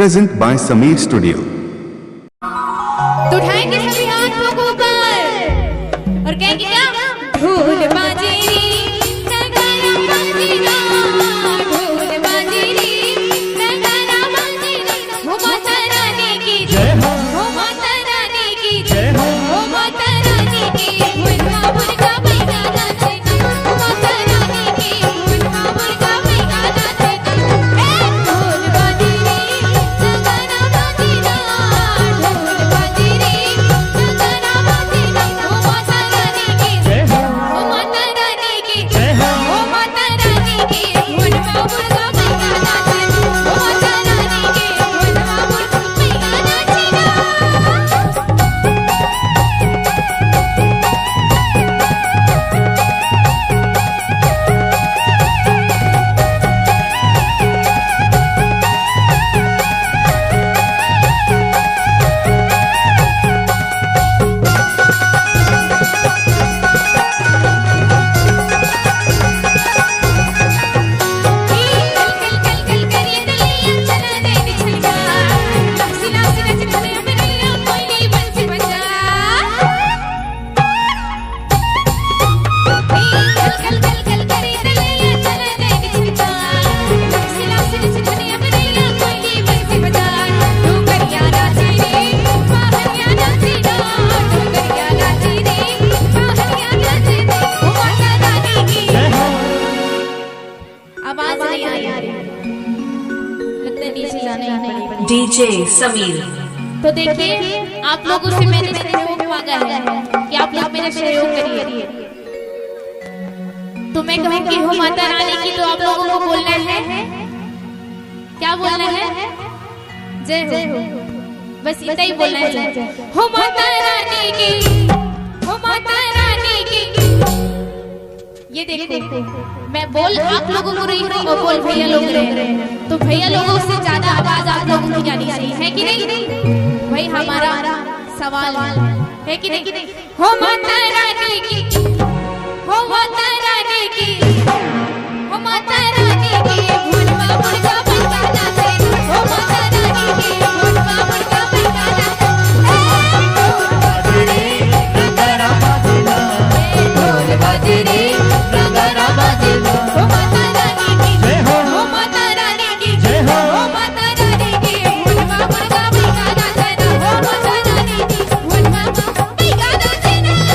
Present by Sameer Studio. तो उठाएंगे सभी हाथों को ऊपर और कहेंगे क्या? ढोल बाजे रे नगारा बाजे रे, ढोल बाजे रे नगारा बाजे रे। हो माता रानी की जय हो, हो माता रानी की जय हो, हो माता रानी की। मुर्गा मुर्गा बैठा नाचे, हो माता रानी की मुर्गा मुर्गा बैठा नाचे। ढोल बाजे रे नगारा बाजे रे, ढोल बाजे रे नगारा बाजे रे। हो माता रानी की जय हो, हो माता रानी की जय हो, हो माता रानी की मुर्गा मुर्गा बैठा नाचे, हो माता रानी की मुर्गा मुर्गा बैठा नाचे ना। आवाज नहीं आ रही, लगता है नीचे जाने पड़ेगा। डीजे समीर। तो देखिए, आप लोगों से मैंने सहयोग मांगा है कि आप लोग मेरा सहयोग करिए। तो मैं कहूँगी हो माता रानी की, तो आप लोगों को बोलना है, क्या बोलना है? जय हो, बस इतना ही बोलना है। हो माता रानी की, हो माता रानी की। ये देखो, मैं बोल आप लोगों को रही हूँ और बोल भैया लोग रहे हैं, तो भैया लोगों से ज्यादा आवाज आप लोगों की जानी चाहिए, है कि नहीं? भाई हमारा सवाल है कि नहीं? हो माता रानी की, हो माता रानी की, हो माता रानी की मुर्गा मुर्गा बैठा नाचे, हो माता रानी की मुर्गा मुर्गा बैठा नाचे। ढोल बाजे रे नगारा बाजे रे, हो माता रानी की जय हो, हो माता रानी की जय हो, हो माता रानी की मुर्गा मुर्गा बैठा नाचे ना, हो माता रानी की मुर्गा मुर्गा बैठा नाचे ना।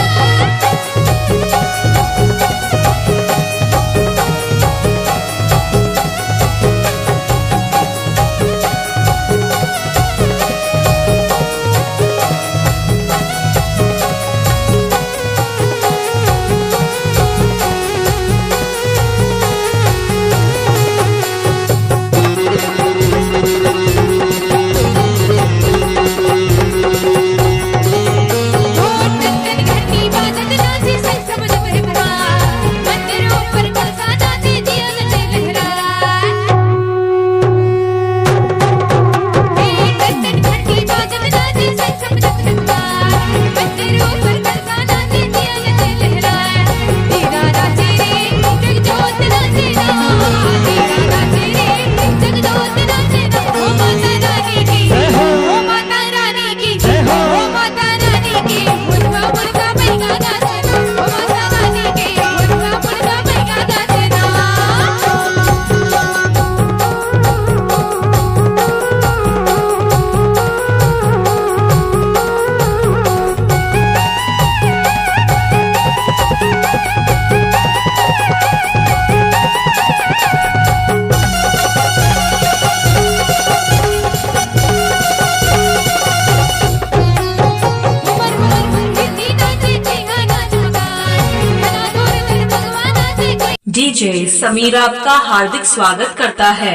डीजे समीर आपका हार्दिक स्वागत करता है।